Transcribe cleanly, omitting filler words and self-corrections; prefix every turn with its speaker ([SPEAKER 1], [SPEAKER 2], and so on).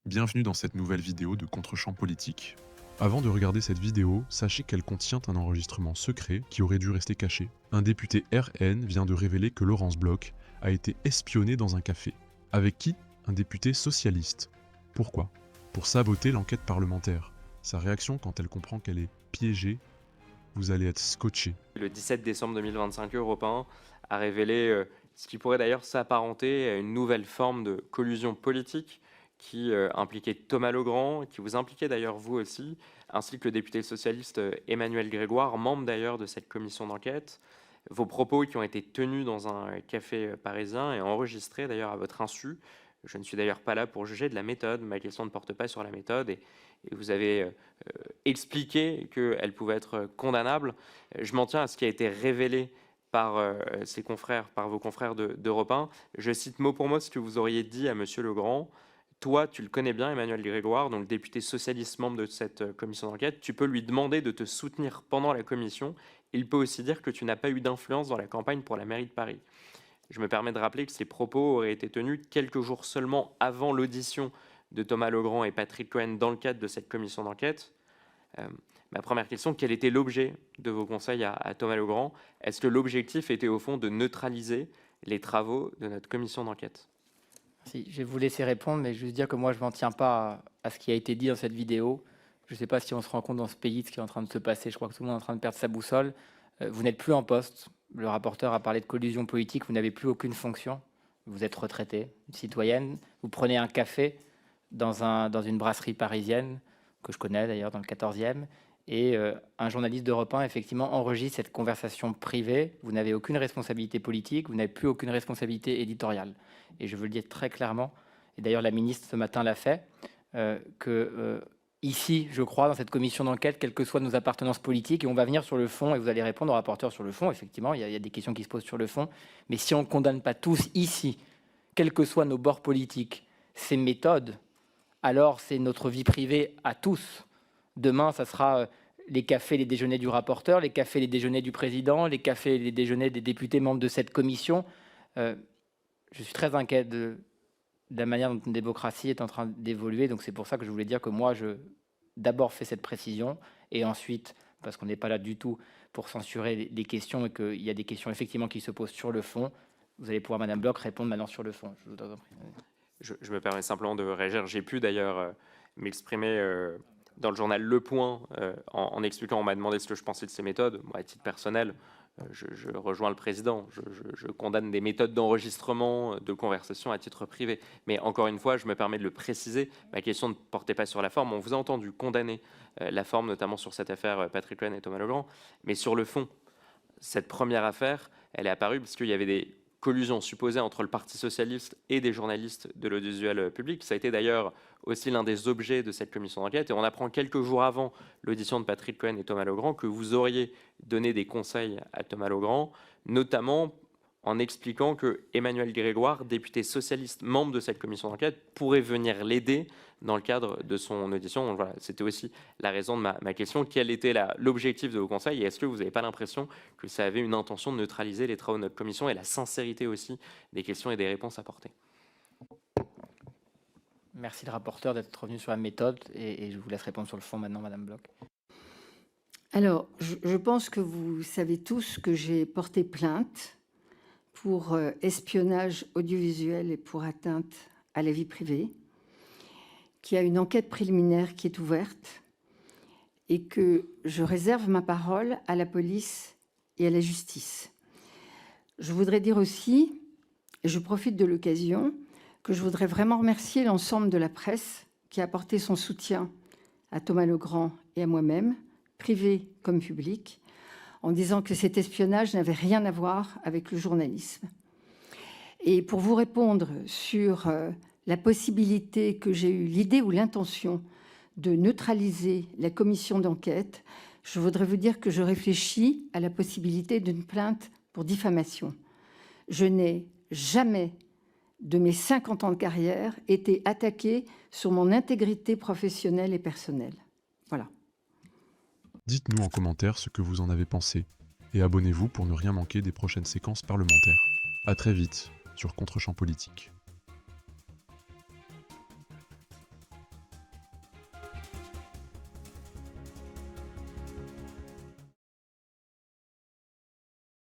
[SPEAKER 1] Bienvenue dans cette nouvelle vidéo de Contre-champ politique. Avant de regarder cette vidéo, sachez qu'elle contient un enregistrement secret qui aurait dû rester caché. Un député RN vient de révéler que Laurence Bloch a été espionnée dans un café. Avec qui? Un député socialiste. Pourquoi? Pour saboter l'enquête parlementaire. Sa réaction quand elle comprend qu'elle est piégée, vous allez être scotché.
[SPEAKER 2] Le 17 décembre 2025, Europe 1 a révélé ce qui pourrait d'ailleurs s'apparenter à une nouvelle forme de collusion politique qui impliquait Thomas Legrand, qui vous impliquait d'ailleurs vous aussi, ainsi que le député socialiste Emmanuel Grégoire, membre d'ailleurs de cette commission d'enquête. Vos propos qui ont été tenus dans un café parisien et enregistrés d'ailleurs à votre insu. Je ne suis d'ailleurs pas là pour juger de la méthode, ma question ne porte pas sur la méthode et vous avez expliqué qu'elle pouvait être condamnable. Je m'en tiens à ce qui a été révélé par ses confrères, par vos confrères d'Europe 1. Je cite mot pour mot ce que vous auriez dit à Monsieur Legrand. Toi, tu le connais bien, Emmanuel Grégoire, donc député socialiste membre de cette commission d'enquête. Tu peux lui demander de te soutenir pendant la commission. Il peut aussi dire que tu n'as pas eu d'influence dans la campagne pour la mairie de Paris. Je me permets de rappeler que ces propos auraient été tenus quelques jours seulement avant l'audition de Thomas Legrand et Patrick Cohen dans le cadre de cette commission d'enquête. Ma première question, quel était l'objet de vos conseils à Thomas Legrand? Est-ce que l'objectif était au fond de neutraliser les travaux de notre commission d'enquête?
[SPEAKER 3] Si, je vais vous laisser répondre, mais juste dire que moi, je ne m'en tiens pas à ce qui a été dit dans cette vidéo. Je ne sais pas si on se rend compte dans ce pays de ce qui est en train de se passer. Je crois que tout le monde est en train de perdre sa boussole. Vous n'êtes plus en poste. Le rapporteur a parlé de collusion politique. Vous n'avez plus aucune fonction. Vous êtes retraité, une citoyenne. Vous prenez un café dans une brasserie parisienne, que je connais d'ailleurs, dans le 14e. Et un journaliste d'Europe 1, effectivement, enregistre cette conversation privée. Vous n'avez aucune responsabilité politique, vous n'avez plus aucune responsabilité éditoriale. Et je veux le dire très clairement, et d'ailleurs la ministre ce matin l'a fait, ici, je crois, dans cette commission d'enquête, quelles que soient nos appartenances politiques, et on va venir sur le fond, et vous allez répondre au rapporteur sur le fond, effectivement, il y a des questions qui se posent sur le fond, mais si on ne condamne pas tous ici, quels que soient nos bords politiques, ces méthodes, alors c'est notre vie privée à tous. Demain, ça sera les cafés, les déjeuners du rapporteur, les cafés, les déjeuners du président, les cafés, les déjeuners des députés membres de cette commission. Je suis très inquiet de la manière dont une démocratie est en train d'évoluer. Donc c'est pour ça que je voulais dire que moi, je d'abord fais cette précision et ensuite, parce qu'on n'est pas là du tout pour censurer les questions et qu'il y a des questions effectivement qui se posent sur le fond, vous allez pouvoir, Madame Bloch, répondre maintenant sur le fond. Je vous en prie.
[SPEAKER 2] Je me permets simplement de réagir. J'ai pu d'ailleurs m'exprimer dans le journal Le Point en expliquant, on m'a demandé ce que je pensais de ces méthodes. Moi, à titre personnel, je rejoins le président. Je condamne des méthodes d'enregistrement, de conversation à titre privé. Mais encore une fois, je me permets de le préciser. Ma question ne portait pas sur la forme. On vous a entendu condamner la forme, notamment sur cette affaire Patrick Cohen et Thomas Legrand. Mais sur le fond, cette première affaire, elle est apparue parce qu'il y avait des collusion supposée entre le Parti socialiste et des journalistes de l'audiovisuel public. Ça a été d'ailleurs aussi l'un des objets de cette commission d'enquête. Et on apprend quelques jours avant l'audition de Patrick Cohen et Thomas Legrand que vous auriez donné des conseils à Thomas Legrand, notamment en expliquant que Emmanuel Grégoire, député socialiste membre de cette commission d'enquête, pourrait venir l'aider dans le cadre de son audition. Donc voilà, c'était aussi la raison de ma question. Quel était l'objectif de vos conseils et est-ce que vous n'avez pas l'impression que ça avait une intention de neutraliser les travaux de notre commission et la sincérité aussi des questions et des réponses apportées?
[SPEAKER 3] Merci le rapporteur d'être revenu sur la méthode et je vous laisse répondre sur le fond maintenant, Madame Bloch.
[SPEAKER 4] Alors, je pense que vous savez tous que j'ai porté plainte pour espionnage audiovisuel et pour atteinte à la vie privée, qu'il y a une enquête préliminaire qui est ouverte et que je réserve ma parole à la police et à la justice. Je voudrais dire aussi, et je profite de l'occasion, que je voudrais vraiment remercier l'ensemble de la presse qui a apporté son soutien à Thomas Legrand et à moi-même, privé comme public, en disant que cet espionnage n'avait rien à voir avec le journalisme. Et pour vous répondre sur la possibilité que j'ai eu l'idée ou l'intention de neutraliser la commission d'enquête, je voudrais vous dire que je réfléchis à la possibilité d'une plainte pour diffamation. Je n'ai jamais, de mes 50 ans de carrière, été attaquée sur mon intégrité professionnelle et personnelle. Voilà.
[SPEAKER 1] Dites-nous en commentaire ce que vous en avez pensé, et abonnez-vous pour ne rien manquer des prochaines séquences parlementaires. A très vite sur Contre-champ politique.